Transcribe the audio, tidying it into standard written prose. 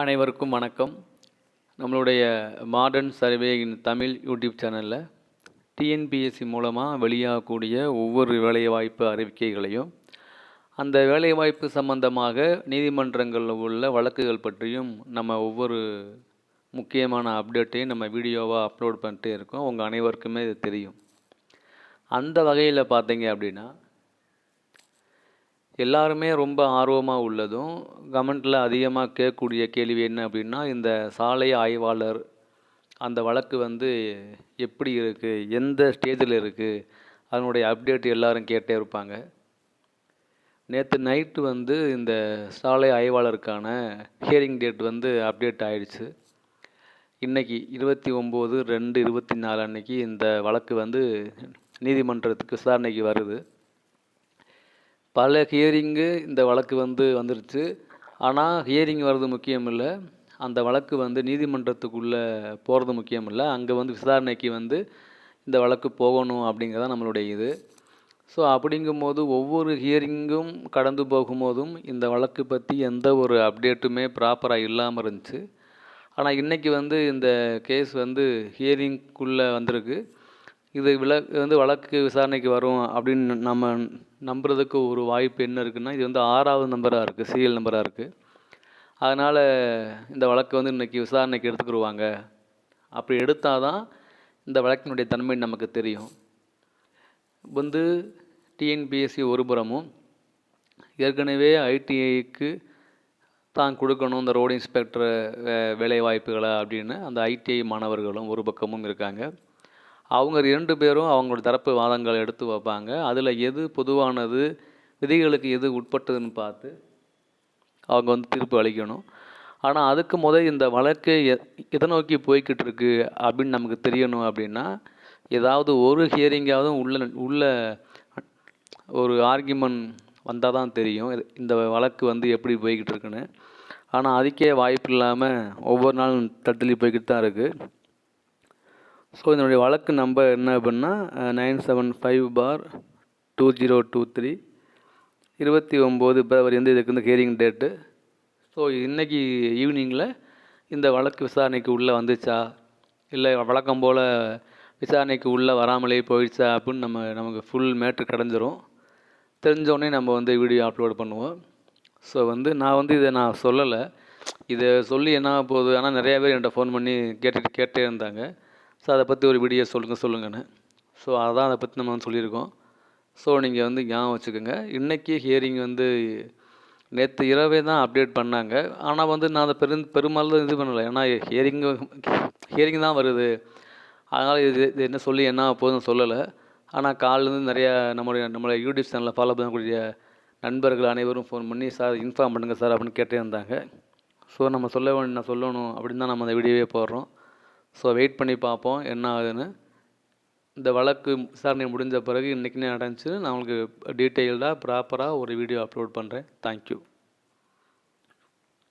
அனைவருக்கும் வணக்கம். நம்மளுடைய மாடர்ன் சர்வே இன் தமிழ் யூடியூப் சேனலில் டிஎன்பிஎஸ்சி மூலமாக வெளியாகக்கூடிய ஒவ்வொரு வேலைவாய்ப்பு அறிவிக்கைகளையும் அந்த வேலைவாய்ப்பு சம்பந்தமாக நீதிமன்றங்களில் உள்ள வழக்குகள் பற்றியும் நம்ம ஒவ்வொரு முக்கியமான அப்டேட்டையும் நம்ம வீடியோவாக அப்லோட் பண்ணிட்டே இருக்கோம். உங்கள் அனைவருக்குமே இது தெரியும். அந்த வகையில் பார்த்தீங்க அப்படின்னா எல்லாருமே ரொம்ப ஆர்வமாக உள்ளதும் கமெண்ட்டில் அதிகமாக கேட்கக்கூடிய கேள்வி என்ன அப்படின்னா, இந்த சாலை ஆய்வாளர் அந்த வழக்கு எப்படி இருக்குது, எந்த ஸ்டேஜில் இருக்குது, அதனுடைய அப்டேட் எல்லோரும் கேட்டே இருப்பாங்க. நேற்று நைட்டு இந்த சாலை ஆய்வாளருக்கான ஹியரிங் டேட் அப்டேட் ஆயிடுச்சு. இன்றைக்கி 29/2/24 அன்னைக்கு இந்த வழக்கு நீதிமன்றத்துக்கு விசாரணைக்கு வருது. பல ஹியரிங்கு இந்த வழக்கு வந்துருச்சு. ஆனால் ஹியரிங் வர்றது முக்கியம் இல்லை, அந்த வழக்கு நீதிமன்றத்துக்குள்ளே போகிறது முக்கியம் இல்லை. அங்கே விசாரணைக்கு இந்த வழக்கு போகணும் அப்படிங்கிறதான் நம்மளுடைய இது. ஸோ அப்படிங்கும்போது ஒவ்வொரு ஹியரிங்கும் கடந்து போகும்போதும் இந்த வழக்கு பற்றி எந்த ஒரு அப்டேட்டுமே ப்ராப்பராக இல்லாமல் இருந்துச்சு. ஆனால் இன்றைக்கி இந்த கேஸ் ஹியரிங்குள்ளே வந்திருக்கு. இது வழக்கு விசாரணைக்கு வரும் அப்படின்னு நம்ம நம்புறதுக்கு ஒரு வாய்ப்பு என்ன இருக்குன்னா, இது 6வது நம்பராக இருக்குது, சீரியல் நம்பராக இருக்குது. அதனால் இந்த வழக்கு இன்றைக்கி விசாரணைக்கு எடுத்துக்கிடுவாங்க. அப்படி எடுத்தால் தான் இந்த வழக்கினுடைய தன்மை நமக்கு தெரியும். டிஎன்பிஎஸ்சி ஒரு புறமும் ஏற்கனவே ஐடிஐக்கு தான் கொடுக்கணும் இந்த ரோடு இன்ஸ்பெக்டர் வேலைவாய்ப்புகளை அப்படின்னு அந்த ஐடிஐ மாணவர்களும் ஒரு பக்கமும் இருக்காங்க. அவங்க 2 பேரும் அவங்களோட தரப்பு வாதங்களை எடுத்து வைப்பாங்க. அதில் எது பொதுவானது, விதிகளுக்கு எது உட்பட்டதுன்னு பார்த்து அவங்க தீர்ப்பு அளிக்கணும். ஆனால் அதுக்கு இந்த வழக்கு எதை நோக்கி போய்கிட்டு இருக்கு அப்படின்னு நமக்கு தெரியணும். அப்படின்னா ஏதாவது ஒரு ஹியரிங்காவது உள்ள ஒரு ஆர்கியூமெண்ட் வந்தால் தான் தெரியும் இந்த வழக்கு எப்படி போய்கிட்டு இருக்குன்னு. ஆனால் அதுக்கே வாய்ப்பு இல்லாமல் ஒவ்வொரு நாளும் தள்ளி போய்கிட்டு தான் இருக்குது. ஸோ இதனுடைய வழக்கு நம்பர் என்ன அப்படின்னா 975/2023 29 பிப்ரவரி இதுக்கு ஹியரிங் டேட்டு. ஸோ இன்றைக்கி ஈவினிங்கில் இந்த வழக்கு விசாரணைக்கு உள்ளே வந்துச்சா, இல்லை வழக்கம் போல் விசாரணைக்கு உள்ளே வராமலே போயிடுச்சா அப்படின்னு நமக்கு ஃபுல் மேட்ரு கிடஞ்சிரும். தெரிஞ்சோடனே நம்ம வீடியோ அப்லோட் பண்ணுவோம். ஸோ நான் இதை நான் சொல்லலை, இதை சொல்லி என்ன போகுது. ஆனால் நிறையா பேர் என்கிட்ட ஃபோன் பண்ணி கேட்டே இருந்தாங்க, ஸோ அதை பற்றி ஒரு வீடியோ சொல்லுங்கன்னு. ஸோ அதான் அதை பற்றி நம்ம சொல்லியிருக்கோம். ஸோ நீங்கள் ஞாபகம் வச்சுக்கோங்க. இன்றைக்கி ஹியரிங் நேற்று இரவே தான் அப்டேட் பண்ணாங்க. ஆனால் நான் அதை பெரும்பாலும் இது பண்ணலை. ஏன்னா ஹியரிங் தான் வருது, அதனால் இது என்ன சொல்லி என்ன போதும் சொல்லலை. ஆனால் காலிலேருந்து நிறையா நம்மளுடைய யூடியூப் சேனலில் ஃபாலோ பண்ணக்கூடிய நண்பர்கள் அனைவரும் ஃபோன் பண்ணி சார் இன்ஃபார்ம் பண்ணுங்கள் சார் அப்படின்னு கேட்டே இருந்தாங்க. ஸோ நம்ம நான் சொல்லணும் அப்படின்னு தான் நம்ம அந்த வீடியோவே போடுறோம். ஸோ வெயிட் பண்ணி பார்ப்போம் என்ன ஆகுதுன்னு. இந்த வழக்கு விசாரணை முடிஞ்ச பிறகு இன்றைக்கி நடந்துச்சு நான் உங்களுக்கு டீட்டெயில்டாக ப்ராப்பராக ஒரு வீடியோ அப்லோட் பண்ணுறேன். தேங்க்யூ.